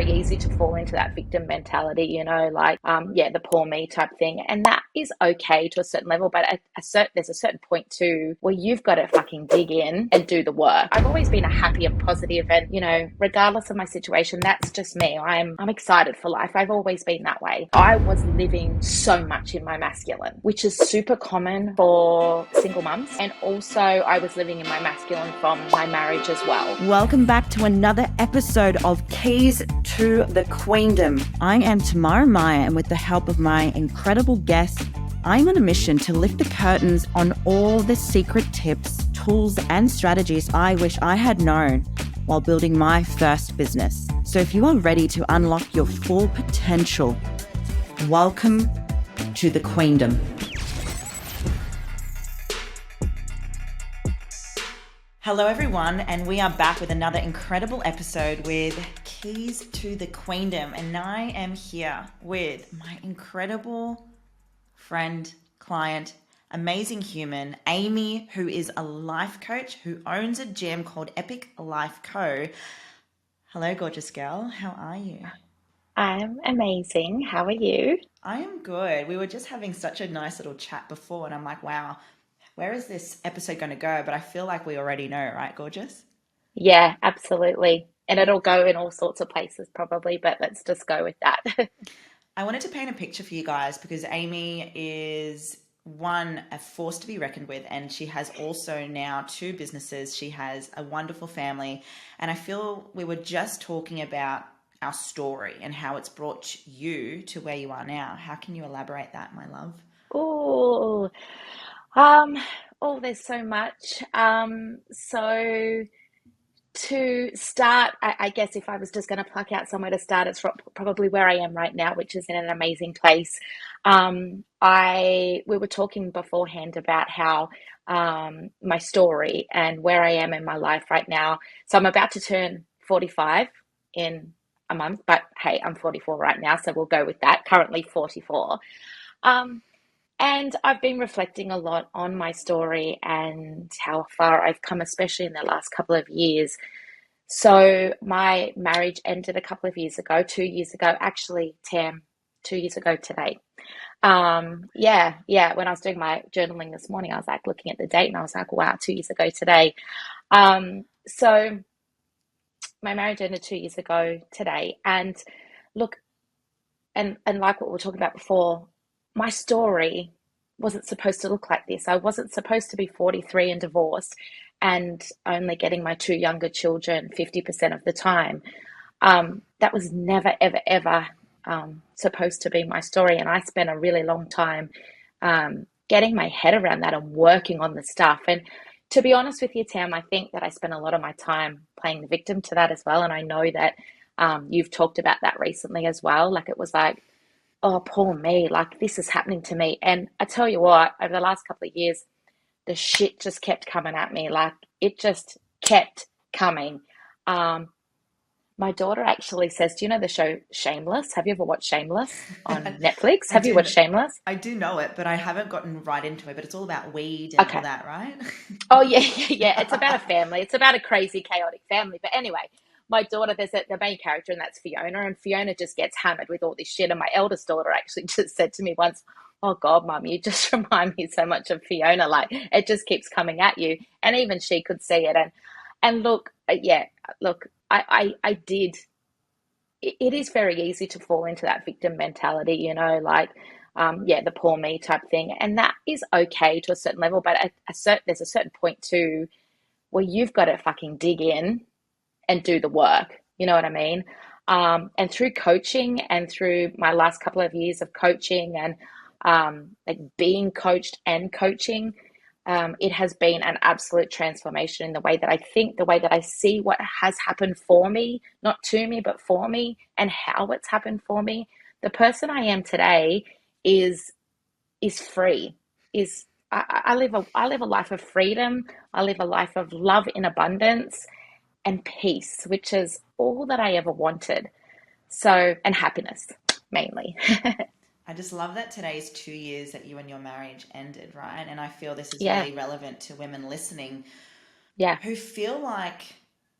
very easy to fall into that victim mentality, like, the poor me type thing. And that is okay to a certain level, but there's a certain point too where you've got to fucking dig in and do the work. I've always been a happy and positive, and regardless of my situation, that's just me. I'm excited for life. I've always been that way. I was living so much in my masculine, which is super common for single mums, and also I was living in my masculine from my marriage as well. Welcome back to another episode of Keys to the Queendom. I am Tamara Maya, and with the help of my incredible guests, I'm on a mission to lift the curtains on all the secret tips, tools, and strategies I wish I had known while building my first business. So if you are ready to unlock your full potential, welcome to the Queendom. Hello everyone, and we are back with another incredible episode with Keys to the Queendom. And I am here with my incredible friend, client, amazing human, Amy, who is a life coach who owns a gym called Epic Life Co. Hello, gorgeous girl. How are you? I'm amazing. How are you? I am good. We were just having such a nice little chat before, and I'm like, wow, where is this episode going to go? But I feel like we already know, right, gorgeous? Yeah, absolutely. And it'll go in all sorts of places probably, but let's just go with that. I wanted to paint a picture for you guys because Amy is one, a force to be reckoned with, and she has also now two businesses. She has a wonderful family, and I feel we were just talking about our story and how it's brought you to where you are now. How can you elaborate that, my love? Oh, um, there's so much. So to start, I guess if I was just going to pluck out somewhere to start, it's probably where I am right now, which is in an amazing place. We were talking beforehand about how my story and where I am in my life right now. So I'm about to turn 45 in a month, but hey, I'm 44 right now, so we'll go with that. Currently 44. Um, and I've been reflecting a lot on my story and how far I've come, especially in the last couple of years. So my marriage ended a couple of years ago, 2 years ago, actually, Tam, 2 years ago today. Yeah. When I was doing my journaling this morning, I was like looking at the date and I was like, wow, 2 years ago today. So my marriage ended 2 years ago today. And look, and like what we were talking about before, my story wasn't supposed to look like this. I wasn't supposed to be 43 and divorced and only getting my two younger children 50% of the time. That was never, ever, ever supposed to be my story. And I spent a really long time getting my head around that and working on the stuff. And to be honest with you, Tam, I think that I spent a lot of my time playing the victim to that as well. And I know that you've talked about that recently as well. Like it was like, oh, poor me, like this is happening to me. And I tell you what, over the last couple of years, the shit just kept coming at me. Like it just kept coming. Um, my daughter actually says, do you know the show Shameless? Have you ever watched Shameless on Netflix? I Have you do, watched Shameless? I do know it, but I haven't gotten right into it. But it's all about weed and all Okay. that, right? Oh yeah, yeah. It's about a family. It's about a crazy, chaotic family. But anyway, my daughter, the main character, and that's Fiona. And Fiona just gets hammered with all this shit. And my eldest daughter actually just said to me once, "Oh God, Mum, you just remind me so much of Fiona. Like it just keeps coming at you." And even she could see it. And look, yeah, look, I did. It is very easy to fall into that victim mentality, like, the poor me type thing. And that is okay to a certain level, but there's a certain point too where you've got to fucking dig in and do the work. You know what I mean? And through coaching and through my last couple of years of coaching and like being coached and coaching, it has been an absolute transformation in the way that I think, the way that I see what has happened for me, not to me, but for me, and how it's happened for me. The person I am today is free. Is I live a life of freedom. I live a life of love in abundance and peace, which is all that I ever wanted. So, and happiness mainly. I just love that today's 2 years that you and your marriage ended, right? And I feel this is Yeah, really relevant to women listening yeah, who feel like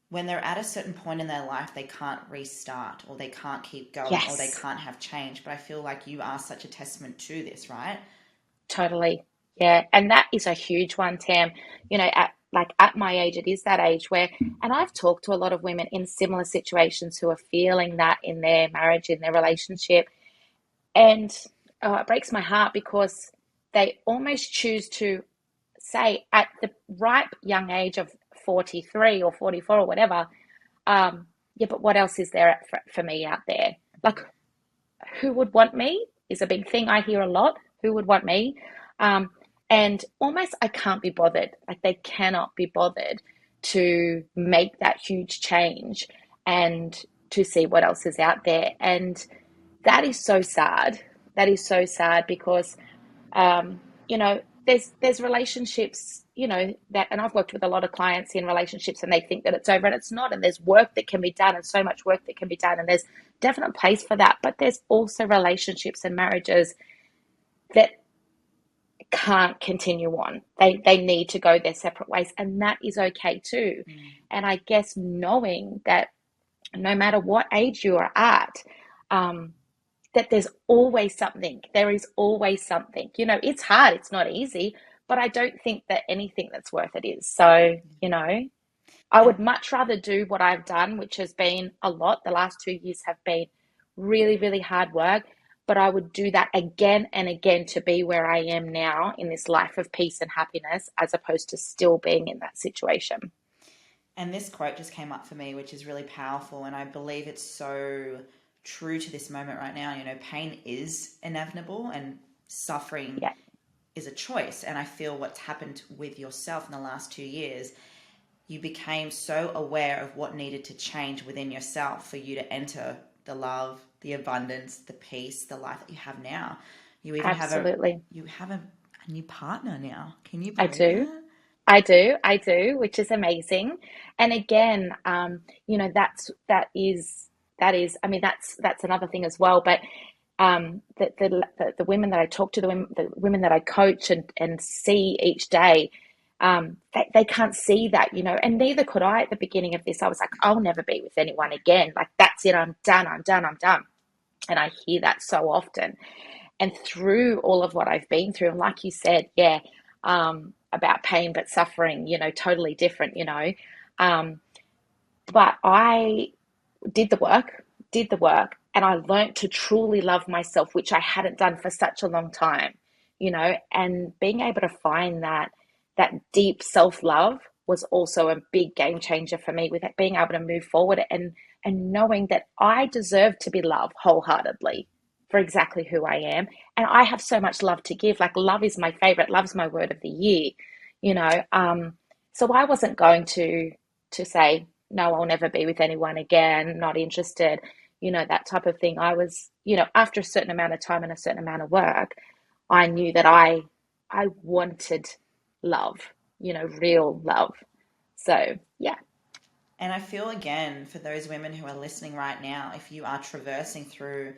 when they're at a certain point in their life, they can't restart or they can't keep going or they Yes, can't have change. But I feel like you are such a testament to this, right? totally. Yeah. And that is a huge one, Tam. At my age, it is that age where, and I've talked to a lot of women in similar situations who are feeling that in their marriage, in their relationship. And it breaks my heart because they almost choose to say at the ripe young age of 43 or 44 or whatever, yeah, but what else is there for me out there? Like, who would want me is a big thing I hear a lot. Who would want me? Um, and almost I can't be bothered. Like, they cannot be bothered to make that huge change and to see what else is out there. And that is so sad. That is so sad because um, there's relationships, that, and I've worked with a lot of clients in relationships and they think that it's over and it's not. And there's work that can be done and so much work that can be done. And there's definite place for that. But there's also relationships and marriages that can't continue on. They need to go their separate ways. And that is okay too. And I guess knowing that no matter what age you are at, um, that there's always something. There is always something. It's hard, it's not easy, but I don't think that anything that's worth it is. So, I And would much rather do what I've done, which has been a lot. The last 2 years have been really, really hard work, but I would do that again and again to be where I am now in this life of peace and happiness, as opposed to still being in that situation. and this quote just came up for me, which is really powerful, and I believe it's so true to this moment right now. Pain is inevitable and suffering Yeah, is a choice. And I feel what's happened with yourself in the last 2 years, you became so aware of what needed to change within yourself for you to enter the love, the abundance, the peace, the life that you have now. You even have a absolutely. you have a new partner now. Can you I believe do. that? I do, which is amazing. And again, I mean, that's another thing as well. But the women that I talk to, the women that I coach and see each day, they can't see that, and neither could I at the beginning of this. I was like, I'll never be with anyone again. Like, that's it. I'm done. I'm done. I'm done. And I hear that so often. And through all of what I've been through, and like you said, yeah, about pain but suffering, totally different, um, but I did the work, and I learned to truly love myself, which I hadn't done for such a long time, and being able to find that deep self-love was also a big game changer for me, with it being able to move forward and knowing that I deserve to be loved wholeheartedly for exactly who I am. And I have so much love to give. Like, love is my favorite, love's my word of the year, you know. So I wasn't going to say, no, I'll never be with anyone again, not interested, that type of thing. I was, after a certain amount of time and a certain amount of work, I knew that I wanted love, real love. So yeah. And I feel again for those women who are listening right now, if you are traversing through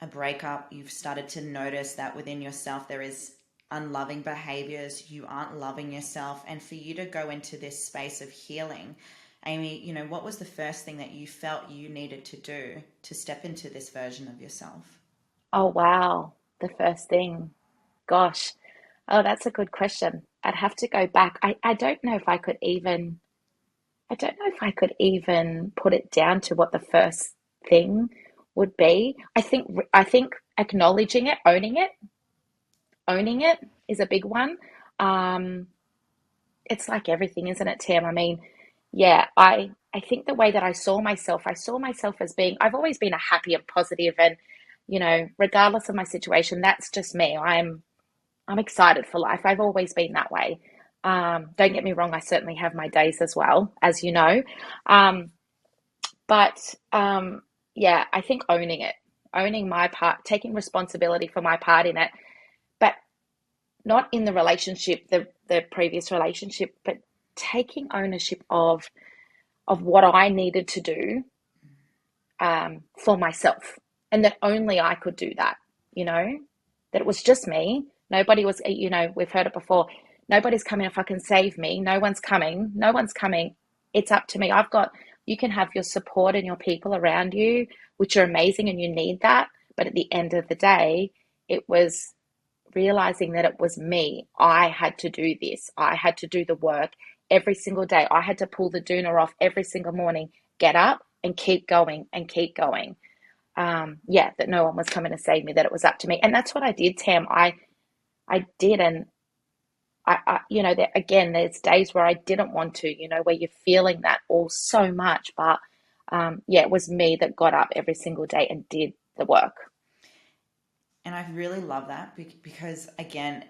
a breakup, you've started to notice that within yourself there is unloving behaviors, you aren't loving yourself, and for you to go into this space of healing, Amy, what was the first thing that you felt you needed to do to step into this version of yourself? Oh wow. The first thing. Gosh. Oh, that's a good question. I'd have to go back. I don't know if I could even put it down to what the first thing would be. I think acknowledging it, owning it is a big one. Um, it's like everything, isn't it, Tam? I mean, yeah, I think the way that I saw myself as being, I've always been a happy and positive, and regardless of my situation, that's just me. I'm excited for life. I've always been that way. Don't get me wrong, I certainly have my days as well, as you know. Um, but yeah, I think owning my part, taking responsibility for my part in it, but not in the relationship, the previous relationship, but taking ownership of what I needed to do, for myself, and that only I could do that. You know, that it was just me. Nobody was. We've heard it before. Nobody's coming to fucking save me. No one's coming. No one's coming. It's up to me. You can have your support and your people around you, which are amazing, and you need that. But at the end of the day, it was realizing that it was me. I had to do this. I had to do the work every single day. I had to pull the doona off every single morning, get up and keep going and keep going. Yeah, that no one was coming to save me, that it was up to me. And that's what I did, Tam. I did. And again, there's days where I didn't want to, where you're feeling that all so much. But yeah, it was me that got up every single day and did the work. And I really love that because, again,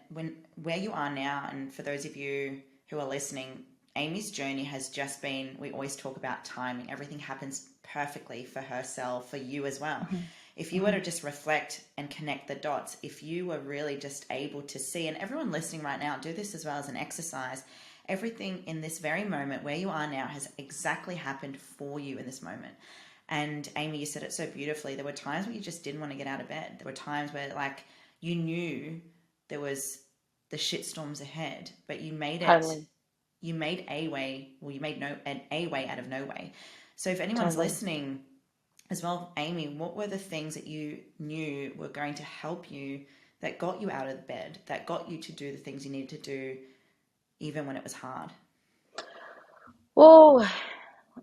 where you are now, and for those of you who are listening, Amy's journey has just been, we always talk about timing. Everything happens perfectly for herself, for you as well. Mm-hmm. If you were to just reflect and connect the dots, if you were really just able to see, and everyone listening right now, do this as well as an exercise, everything in this very moment where you are now has exactly happened for you in this moment. And Amy, you said it so beautifully. There were times where you just didn't want to get out of bed. There were times where, like, you knew there was the shitstorms ahead, but you made it. Totally, You made a way. Well, you made an a way out of no way. So if anyone's totally. listening as well, Amy, what were the things that you knew were going to help you, that got you out of bed, that got you to do the things you needed to do, even when it was hard? Oh,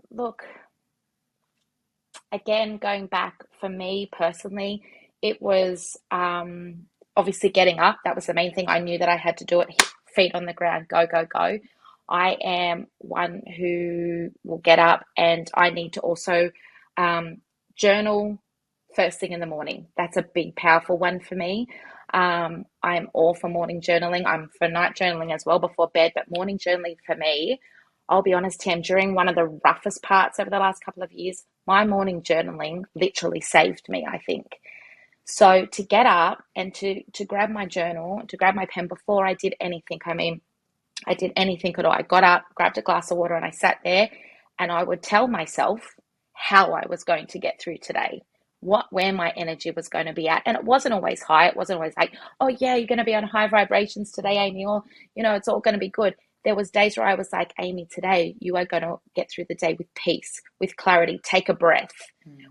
look, again, going back for me personally, it was obviously getting up. That was the main thing. I knew that I had to do it, feet on the ground, go, go, go. I am one who will get up, and I need to also um, journal first thing in the morning. That's a big, powerful one for me. I'm all for morning journaling. I'm for night journaling as well before bed, but morning journaling for me, I'll be honest, Tim, during one of the roughest parts over the last couple of years, my morning journaling literally saved me, I think. So to get up and to grab my journal, to grab my pen before I did anything, I mean, I did anything at all. I got up, grabbed a glass of water, and I sat there, and I would tell myself how I was going to get through today, where my energy was going to be at. And it wasn't always high. It wasn't always like, oh yeah, you're going to be on high vibrations today, Amy, or it's all going to be good. There was days where I was like, Amy, today you are going to get through the day with peace, with clarity. Take a breath.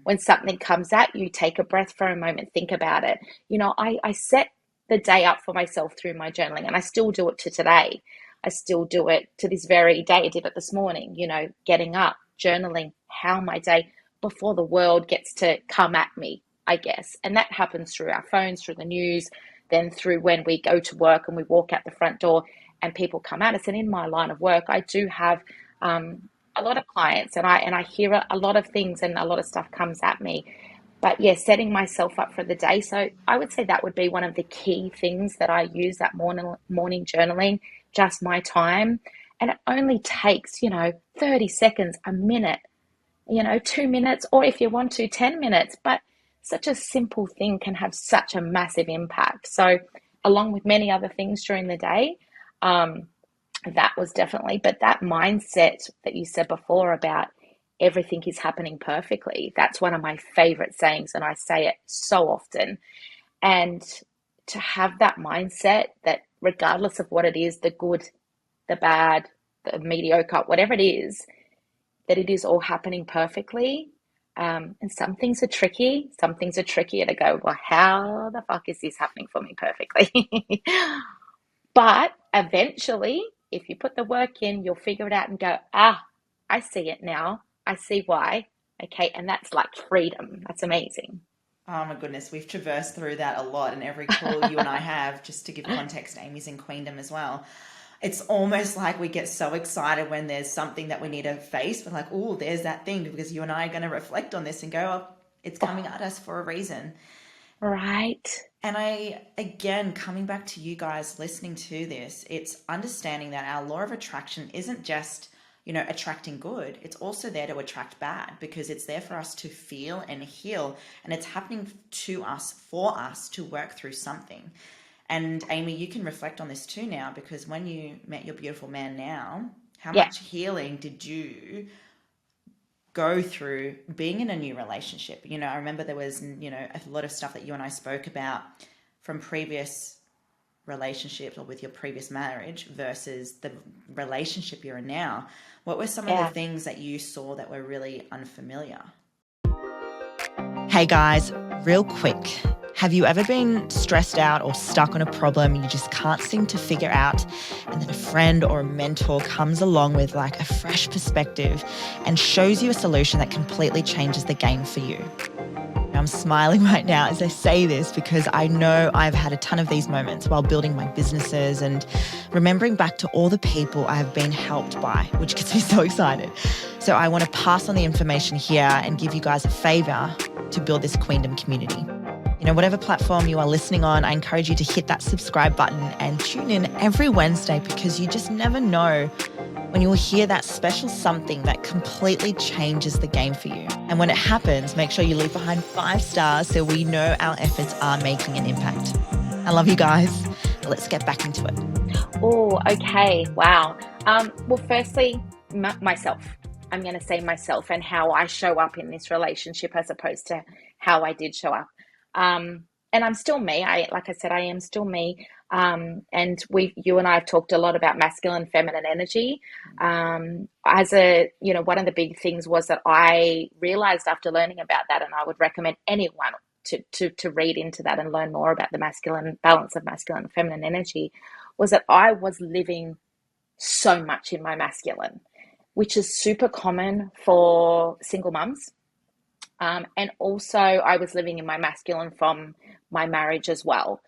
When something comes at you, take a breath for a moment, think about it. I set the day up for myself through my journaling, and I still do it to today. I still do it to this very day. I did it this morning, getting up, journaling how my day, before the world gets to come at me, I guess. And that happens through our phones, through the news, then through when we go to work and we walk out the front door and people come at us. And in my line of work, I do have a lot of clients, and I hear a lot of things, and a lot of stuff comes at me. But yeah, setting myself up for the day. So I would say that would be one of the key things that I use, that morning journaling, just my time. And it only takes, 30 seconds, a minute, 2 minutes, or if you want to, 10 minutes. But such a simple thing can have such a massive impact. So, along with many other things during the day, um, that was definitely, but that mindset that you said before about everything is happening perfectly, that's one of my favorite sayings, and I say it so often. And to have that mindset that regardless of what it is, the good, the bad, the mediocre, whatever it is, that it is all happening perfectly. And some things are tricky. Some things are trickier to go, well, how the fuck is this happening for me perfectly? But eventually, if you put the work in, you'll figure it out and go, I see it now. I see why. Okay. And that's like freedom. That's amazing. Oh my goodness, we've traversed through that a lot in every call you and I have, just to give context, Amy's in Queendom as well. It's almost like we get so excited when there's something that we need to face. We're like, oh, there's that thing, because you and I are going to reflect on this and go, oh, it's coming at us for a reason. Right. And again, coming back to you guys listening to this, it's understanding that our law of attraction isn't just, attracting good. It's also there to attract bad, because it's there for us to feel and heal. And it's happening to us, for us to work through something. And Amy, you can reflect on this too now, because when you met your beautiful man now, how Yeah. much healing did you go through being in a new relationship? I remember there was, a lot of stuff that you and I spoke about from previous relationships or with your previous marriage versus the relationship you're in now, what were some of the Yeah. things that you saw that were really unfamiliar? Hey guys, real quick. Have you ever been stressed out or stuck on a problem you just can't seem to figure out, and then a friend or a mentor comes along with like a fresh perspective and shows you a solution that completely changes the game for you? I'm smiling right now as I say this because I know I've had a ton of these moments while building my businesses and remembering back to all the people I have been helped by, which gets me so excited. So I want to pass on the information here and give you guys a favor to build this Queendom community. You know, whatever platform you are listening on, I encourage you to hit that subscribe button and tune in every Wednesday, because you just never know when you will hear that special something that completely changes the game for you. And when it happens, make sure you leave behind 5 stars so we know our efforts are making an impact. I love you guys. Let's get back into it. Oh, okay. Wow. Well, firstly, myself. I'm going to say myself and how I show up in this relationship as opposed to how I did show up. And I'm still me. Like I said, I am still me. And you and I have talked a lot about masculine, feminine energy. One of the big things was that I realized after learning about that, and I would recommend anyone to read into that and learn more about the masculine balance of masculine and feminine energy, was that I was living so much in my masculine, which is super common for single mums. And also I was living in my masculine from my marriage as well.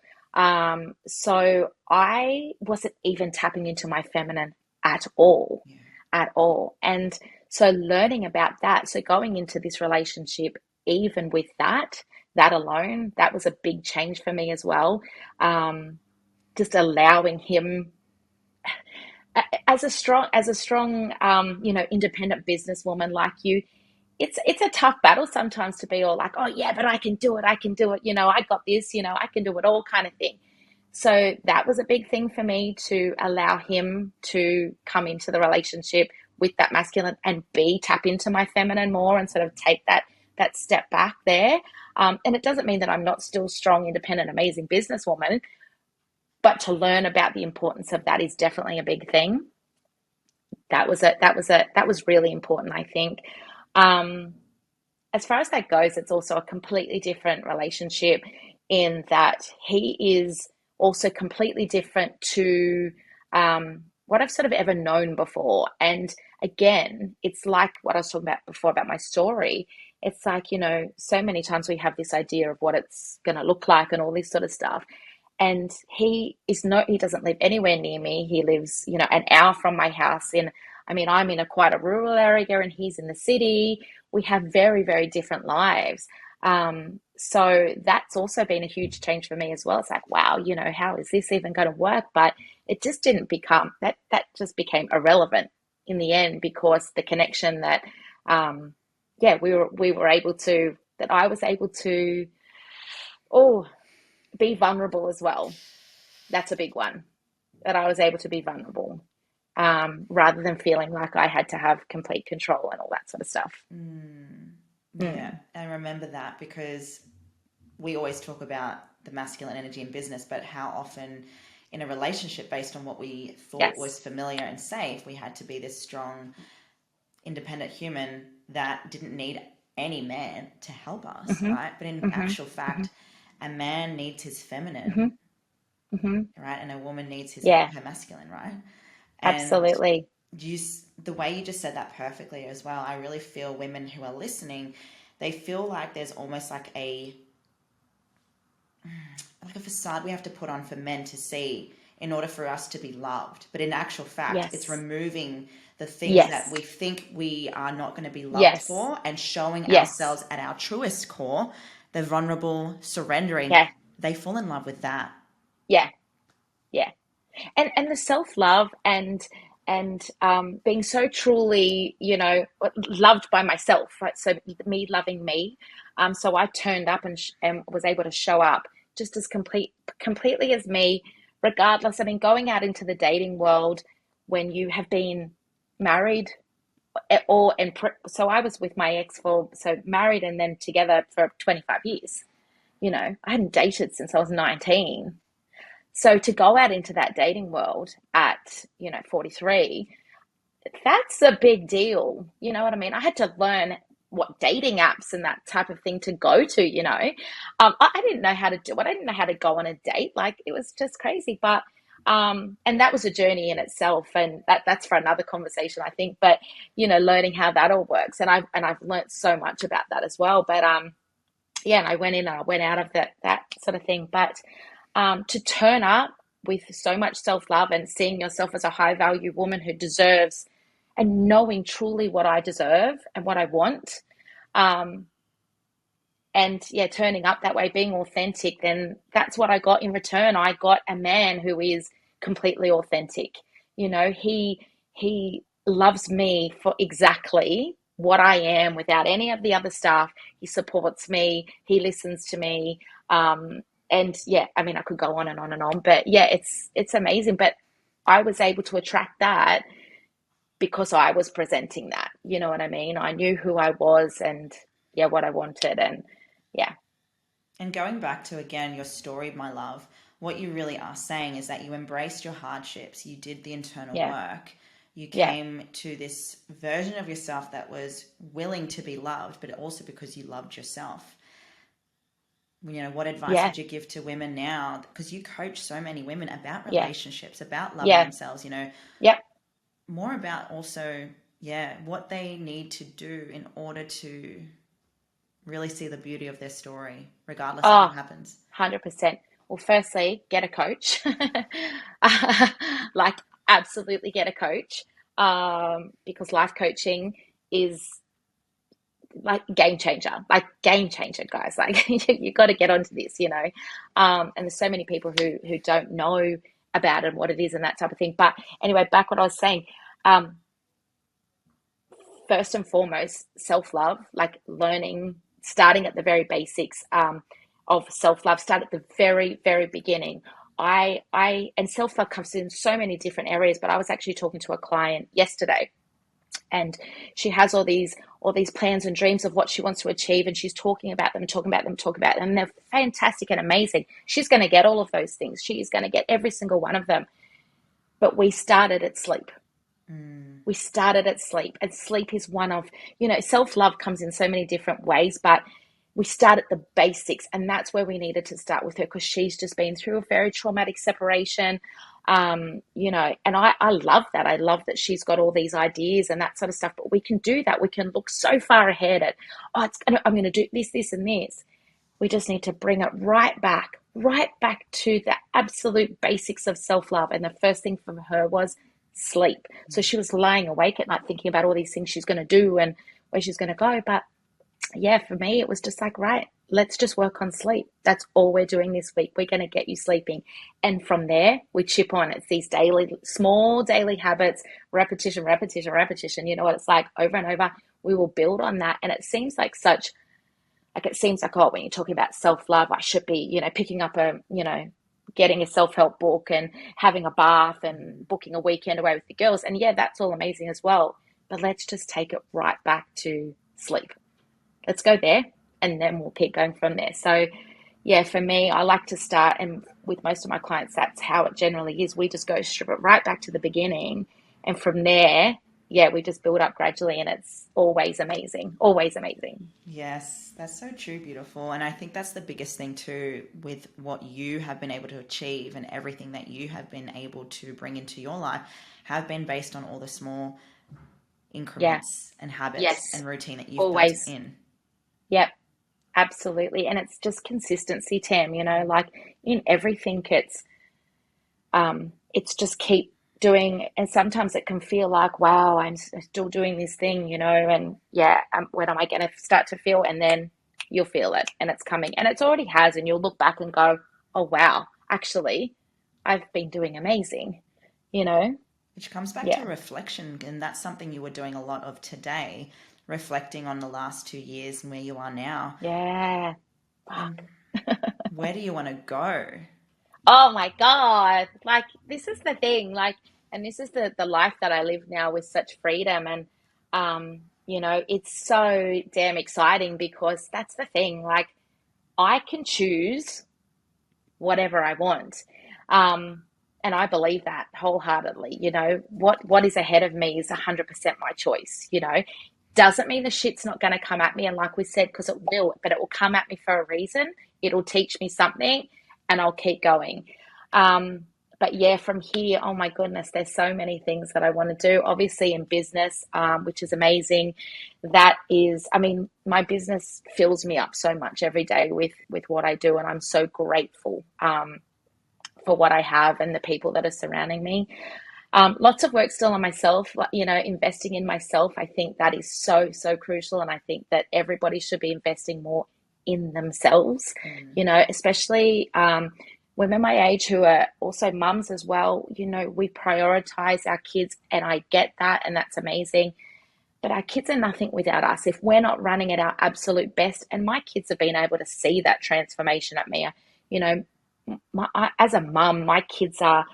So I wasn't even tapping into my feminine at all, at all. And so learning about that, so going into this relationship, even with that alone, that was a big change for me as well. Just allowing him as a strong, independent businesswoman like you, it's a tough battle sometimes to be all like, oh yeah, but I can do it, I got this, I can do it all kind of thing. So that was a big thing for me, to allow him to come into the relationship with that masculine and tap into my feminine more and sort of take that step back there. And it doesn't mean that I'm not still strong, independent, amazing businesswoman, but to learn about the importance of that is definitely a big thing. That was really important, I think. As far as that goes, it's also a completely different relationship in that he is also completely different to what I've sort of ever known before. And again, it's like what I was talking about before about my story. It's like, so many times we have this idea of what it's going to look like and all this sort of stuff. And he doesn't live anywhere near me. He lives, an hour from my house I'm in quite a rural area and he's in the city. We have very, very different lives. So that's also been a huge change for me as well. It's like, wow, how is this even going to work? But it just didn't become that just became irrelevant in the end, because the connection that, we were able to, that I was able to, be vulnerable as well. That's a big one, that I was able to be vulnerable. Rather than feeling like I had to have complete control and all that sort of stuff. Yeah, I remember that, because we always talk about the masculine energy in business, but how often in a relationship, based on what we thought was familiar and safe, we had to be this strong, independent human that didn't need any man to help us, right? But in actual fact, a man needs his feminine, right? And a woman needs her masculine, right? Absolutely. The way you just said that perfectly as well, I really feel women who are listening, they feel like there's almost like a facade we have to put on for men to see in order for us to be loved. But in actual fact, it's removing the things that we think we are not going to be loved for, and showing ourselves at our truest core, the vulnerable, surrendering. They fall in love with that. Yeah. And the self-love and being so truly, loved by myself, right? So me loving me. So I turned up and was able to show up just as completely as me, regardless. I mean, going out into the dating world when you have been married so I was with my ex married and then together for 25 years. I hadn't dated since I was 19. So to go out into that dating world at, 43, that's a big deal. You know what I mean? I had to learn what dating apps and that type of thing to go to, I didn't know how to do it. I didn't know how to go on a date. Like, it was just crazy. But, and that was a journey in itself. And that's for another conversation, I think. But, learning how that all works. And I've learned so much about that as well. But, yeah, and I went in and I went out of that sort of thing. But, to turn up with so much self-love and seeing yourself as a high value woman who deserves, and knowing truly what I deserve and what I want, um, and yeah, turning up that way, being authentic, then that's what I got in return. I got a man who is completely authentic. He loves me for exactly what I am without any of the other stuff. He supports me, he listens to me. And yeah, I mean, I could go on and on and on, but yeah, it's amazing. But I was able to attract that because I was presenting that. You know what I mean? I knew who I was and yeah, what I wanted. And yeah, And going back to, again, your story, my love, what you really are saying is that you embraced your hardships, you did the internal yeah, work, you yeah, came to this version of yourself that was willing to be loved, but also because you loved yourself. What advice yeah, would you give to women now? Because you coach so many women about yeah, relationships, about loving yeah, themselves, yep. more about also, yeah, what they need to do in order to really see the beauty of their story, regardless of Oh, what happens. 100%. Well, firstly, get a coach. Like, absolutely get a coach. Because life coaching is like game changer, guys. Like, you got to get onto this. And there's so many people who don't know about it and what it is and that type of thing. But anyway, back what I was saying. Um, First and foremost, self-love, like learning, starting at the very basics, of self-love. Start at the very, very beginning. And self-love comes in so many different areas, but I was actually talking to a client yesterday, and she has all these plans and dreams of what she wants to achieve, and she's talking about them, talking about them, talking about them, and they're fantastic and amazing. She's going to get all of those things. She's going to get every single one of them. But we started at sleep. We started at sleep, and sleep is one of, self-love comes in so many different ways, but we start at the basics, and that's where we needed to start with her, because she's just been through a very traumatic separation. And I love that. I love that she's got all these ideas and that sort of stuff, but we can do that. We can look so far ahead at, I'm going to do this and this. We just need to bring it right back to the absolute basics of self-love. And the first thing from her was sleep. So she was lying awake at night thinking about all these things she's going to do and where she's going to go. But yeah, for me, it was just like, right, let's just work on sleep. That's all we're doing this week. We're going to get you sleeping. And from there, we chip on. It's these small daily habits, repetition, repetition, repetition. You know what it's like, over and over. We will build on that. And it seems like oh, when you're talking about self-love, I should be, picking up getting a self-help book and having a bath and booking a weekend away with the girls. And yeah, that's all amazing as well. But let's just take it right back to sleep. Let's go there, and then we'll keep going from there. So yeah, for me, I like to start, and with most of my clients, that's how it generally is. We just go strip it right back to the beginning. And from there, yeah, we just build up gradually, and it's always amazing. Always amazing. Yes, that's so true, beautiful. And I think that's the biggest thing too with what you have been able to achieve, and everything that you have been able to bring into your life have been based on all the small Yeah. increments and habits Yes. and routine that you've built Always. in. Yep. Absolutely. And it's just consistency, Tam, like in everything, it's just keep doing. And sometimes it can feel like, wow, I'm still doing this thing, and yeah, when am I going to start to feel? And then you'll feel it, and it's coming, and it's already has. And you'll look back and go, oh, wow, actually, I've been doing amazing, you know? Which comes back to Yeah. reflection, and that's something you were doing a lot of today, reflecting on the last 2 years and where you are now. Yeah. And Fuck. where do you want to go? Oh my God. Like, this is the thing, like, and this is the life that I live now with such freedom. And, it's so damn exciting, because that's the thing. Like, I can choose whatever I want. And I believe that wholeheartedly. What is ahead of me is 100% my choice. Doesn't mean the shit's not going to come at me. And like we said, because it will, but it will come at me for a reason. It'll teach me something and I'll keep going. But yeah, from here, oh my goodness, there's so many things that I want to do. Obviously in business, which is amazing. My business fills me up so much every day with what I do. And I'm so grateful for what I have and the people that are surrounding me. Lots of work still on myself, investing in myself. I think that is so, so crucial. And I think that everybody should be investing more in themselves, especially women my age who are also mums as well. We prioritize our kids, and I get that, and that's amazing. But our kids are nothing without us if we're not running at our absolute best. And my kids have been able to see that transformation at me. As a mum, my kids are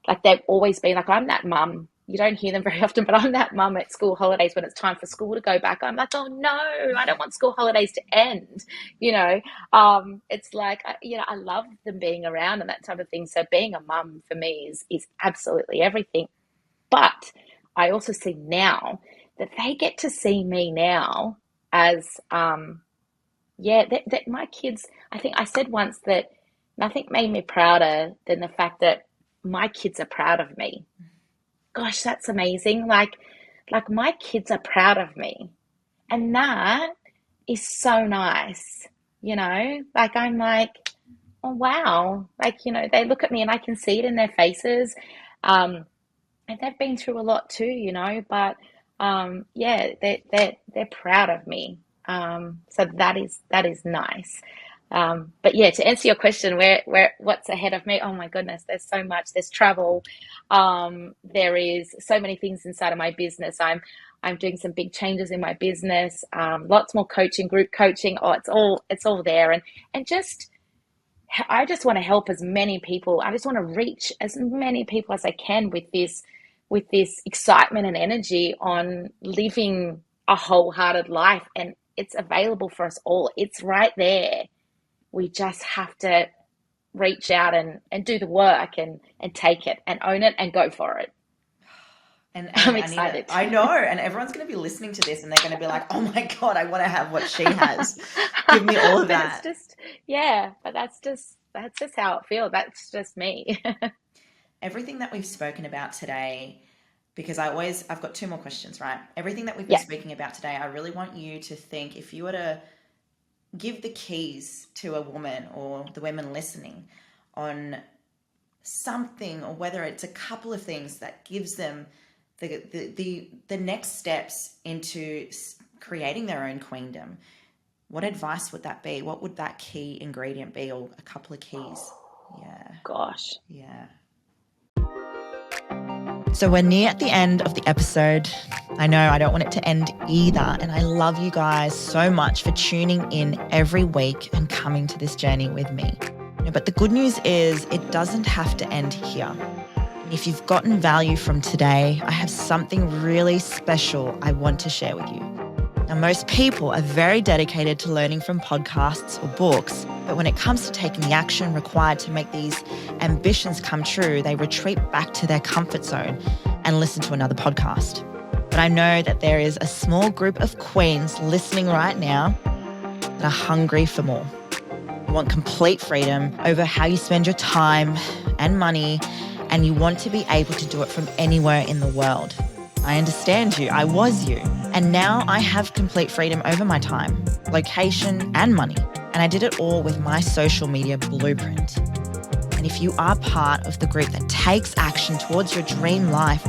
like, they've always been like, I'm that mum. You don't hear them very often, but I'm that mum at school holidays when it's time for school to go back. I'm like, oh no, I don't want school holidays to end. It's like, I love them being around and that type of thing. So being a mum for me is absolutely everything. But I also see now that they get to see me now as, that my kids, I think I said once that nothing made me prouder than the fact that my kids are proud of me. Gosh, that's amazing. Like my kids are proud of me. And that is so nice, like I'm like, oh wow. Like, they look at me and I can see it in their faces. And they've been through a lot too, but they're proud of me. So that is nice. But yeah, to answer your question, what's ahead of me? Oh my goodness, there's so much. There's travel. There is so many things inside of my business. I'm doing some big changes in my business. Lots more coaching, group coaching. Oh, it's all there. And I just want to help as many people. I just want to reach as many people as I can with this excitement and energy on living a wholehearted life. And it's available for us all. It's right there. We just have to reach out and do the work and take it and own it and go for it. And I'm excited. I know. And everyone's going to be listening to this and they're going to be like, oh my God, I want to have what she has. Give me all of that. But that's just how it feels. That's just me. Everything that we've spoken about today, because I've got two more questions, right? Everything that we've been speaking about today, I really want you to think, if you were to give the keys to a woman or the women listening on something, or whether it's a couple of things that gives them the next steps into creating their own queendom, what advice would that be? What would that key ingredient be, or a couple of keys? Yeah. Gosh. Yeah. So we're near at the end of the episode. I know I don't want it to end either. And I love you guys so much for tuning in every week and coming to this journey with me. But the good news is it doesn't have to end here. If you've gotten value from today, I have something really special I want to share with you. Now, most people are very dedicated to learning from podcasts or books, but when it comes to taking the action required to make these ambitions come true, they retreat back to their comfort zone and listen to another podcast. But I know that there is a small group of queens listening right now that are hungry for more. You want complete freedom over how you spend your time and money, and you want to be able to do it from anywhere in the world. I understand you. I was you. And now I have complete freedom over my time, location, and money. And I did it all with my social media blueprint. And if you are part of the group that takes action towards your dream life,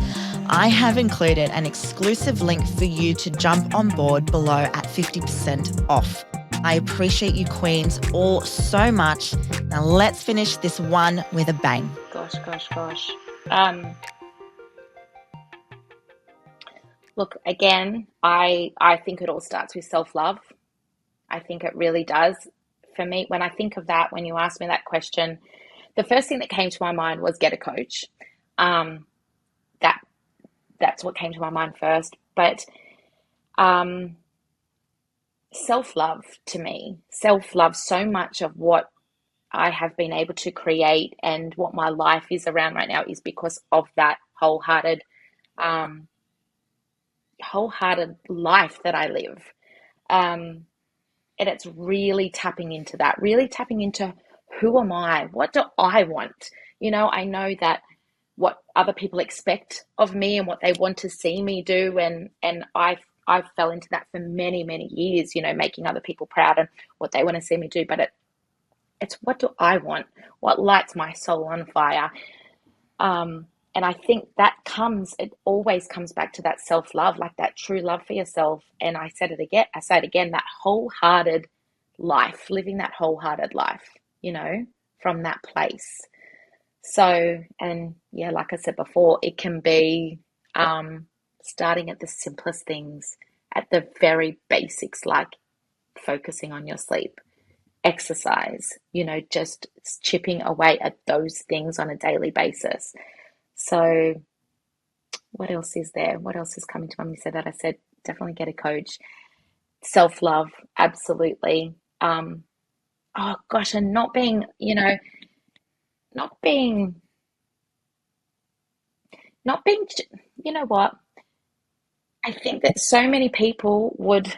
I have included an exclusive link for you to jump on board below at 50% off. I appreciate you queens all so much. Now let's finish this one with a bang. Gosh. Look, again, I think it all starts with self-love. I think it really does. For me, when I think of that, when you asked me that question, the first thing that came to my mind was get a coach. That's what came to my mind first. But self-love, to me, self-love, so much of what I have been able to create and what my life is around right now is because of that um, wholehearted life that I live. Um, and it's really tapping into that, really tapping into who am I? What do I want? I know that what other people expect of me and what they want to see me do, and I fell into that for many, many years, making other people proud and what they want to see me do. But it's what do I want? What lights my soul on fire? And I think it always comes back to that self love, like that true love for yourself. And I say it again, that wholehearted life, living that wholehearted life, from that place. So, and yeah, like I said before, it can be starting at the simplest things, at the very basics, like focusing on your sleep, exercise, just chipping away at those things on a daily basis. So, what else is there? What else is coming to mind? You said that. I said definitely get a coach. Self love, absolutely. Oh gosh, and not being, not being. You know what? I think that so many people would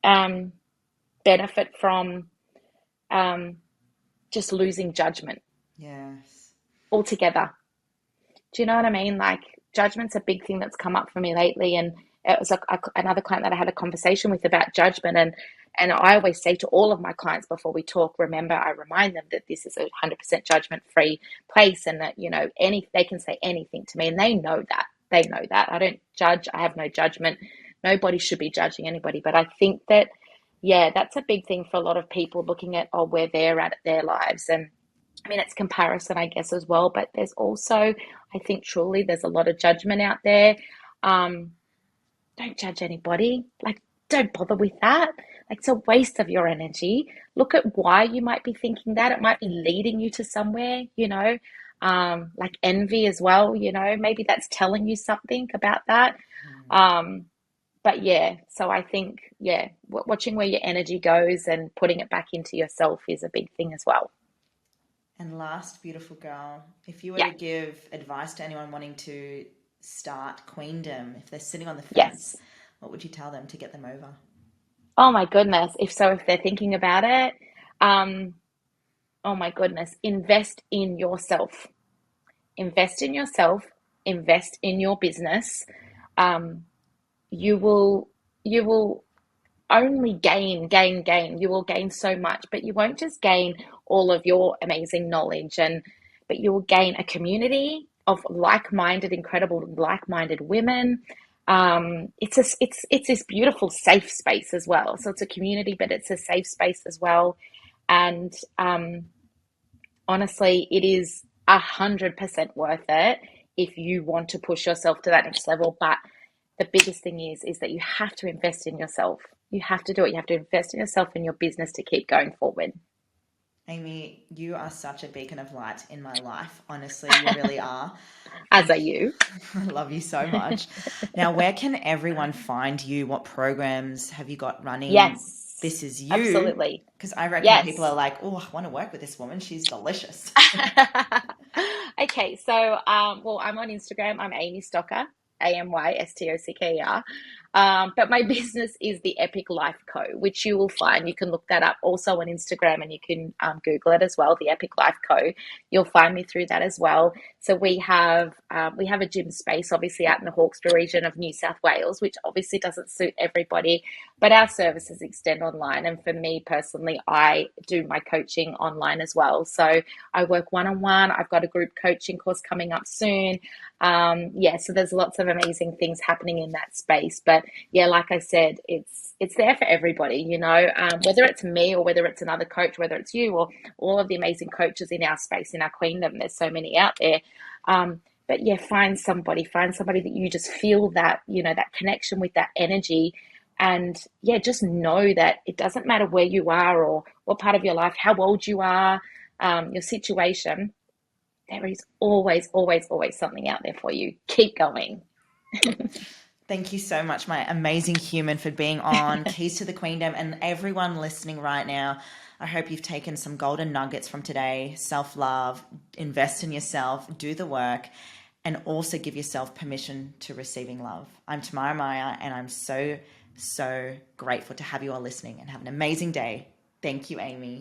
um, benefit from um, just losing judgment Yes. altogether. Do you know what I mean? Like judgment's a big thing that's come up for me lately, and it was another client that I had a conversation with about judgment, and I always say to all of my clients before we talk, remember, I remind them that this is a 100% judgment free place, and that they can say anything to me, and they know that I don't judge. I have no judgment. Nobody should be judging anybody, but I think that yeah, that's a big thing for a lot of people looking at where they're at their lives. And I mean, it's comparison, I guess, as well, but there's also, I think, truly, there's a lot of judgment out there. Um, don't judge anybody. Like, don't bother with that. Like, it's a waste of your energy. Look at why you might be thinking that. It might be leading you to somewhere, like envy as well, maybe that's telling you something about that. Um, but yeah, so I think, yeah, watching where your energy goes and putting it back into yourself is a big thing as well. And last, beautiful girl, if you were Yeah. to give advice to anyone wanting to start queendom, if they're sitting on the fence, Yes. what would you tell them to get them over? Oh my goodness. If they're thinking about it, um, oh my goodness, invest in yourself. Invest in yourself, invest in your business. Um, you will you will only gain. You will gain so much, but you won't just gain all of your amazing knowledge, but you will gain a community of like-minded, incredible like-minded women. It's this beautiful safe space as well. So it's a community, but it's a safe space as well. And honestly, it is 100% worth it if you want to push yourself to that next level. But the biggest thing is that you have to invest in yourself. You have to do it. You have to invest in yourself and your business to keep going forward. Amy, you are such a beacon of light in my life. Honestly, you really are. As are Thank you. you. I love you so much. Now, where can everyone find you? What programs have you got running? Yes, This is you. absolutely. Because I reckon people are Yes. like, oh, I want to work with this woman. She's delicious. Okay, so well, I'm on Instagram. I'm Amy Stocker, AMYSTOCKER. But my business is the Epic Life Co, which you will find. You can look that up also on Instagram, and you can Google it as well. The Epic Life Co. You'll find me through that as well. So we have a gym space, obviously out in the Hawkesbury region of New South Wales, which obviously doesn't suit everybody, but our services extend online. And for me personally, I do my coaching online as well. So I work one on one. I've got a group coaching course coming up soon. Yeah, so there's lots of amazing things happening in that space. But yeah, like I said, it's there for everybody, whether it's me or whether it's another coach, whether it's you or all of the amazing coaches in our space, in our queendom. There's so many out there. But yeah, find somebody that you just feel that, that connection with, that energy. And yeah, just know that it doesn't matter where you are or what part of your life, how old you are, your situation, there is always, always, always something out there for you. Keep going. Thank you so much, my amazing human, for being on Keys to the Queendom, and everyone listening right now. I hope you've taken some golden nuggets from today. Self-love, invest in yourself, do the work, and also give yourself permission to receiving love. I'm Tamara Maya, and I'm so grateful to have you all listening, and have an amazing day. Thank you, Amy.